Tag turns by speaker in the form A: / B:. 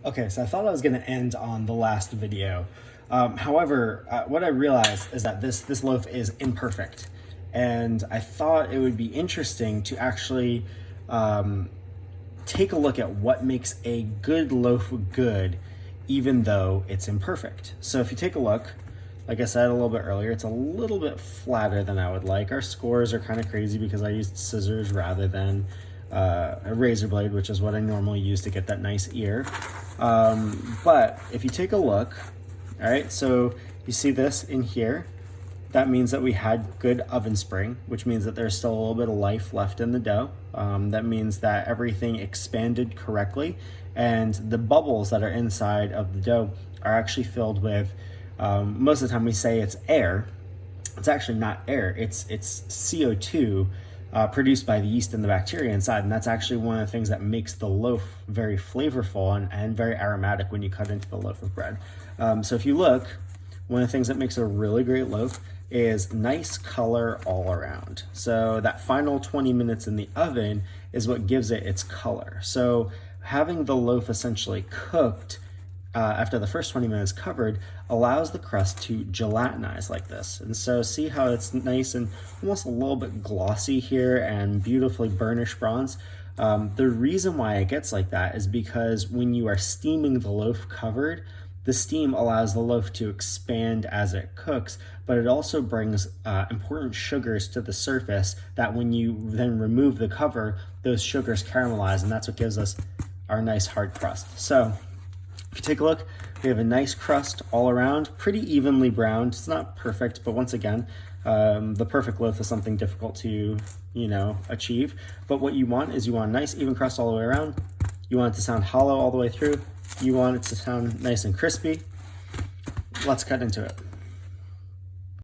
A: Okay, so I thought I was going to end on the last video. However, what I realized is that this loaf is imperfect. And I thought it would be interesting to actually take a look at what makes a good loaf good, even though it's imperfect. So if you take a look, like I said a little bit earlier, it's a little bit flatter than I would like. Our scores are kind of crazy because I used scissors rather than a razor blade, which is what I normally use to get that nice ear. But if you take a look, all right, so you see this in here, that means that we had good oven spring, which means that there's still a little bit of life left in the dough. That means that everything expanded correctly, and the bubbles that are inside of the dough are actually filled with, most of the time we say it's air. It's actually not air, it's CO2 produced by the yeast and the bacteria inside, and that's actually one of the things that makes the loaf very flavorful and very aromatic when you cut into the loaf of bread. So if you look, one of the things that makes a really great loaf is nice color all around. So that final 20 minutes in the oven is what gives it its color. So having the loaf essentially cooked after the first 20 minutes covered allows the crust to gelatinize like this. And so see how it's nice and almost a little bit glossy here and beautifully burnished bronze. The reason why it gets like that is because when you are steaming the loaf covered, the steam allows the loaf to expand as it cooks, but it also brings important sugars to the surface that when you then remove the cover, those sugars caramelize, and that's what gives us our nice hard crust. So if you take a look, we have a nice crust all around, pretty evenly browned. It's not perfect, but once again, the perfect loaf is something difficult to, achieve. But what you want is you want a nice even crust all the way around. You want it to sound hollow all the way through. You want it to sound nice and crispy. Let's cut into it.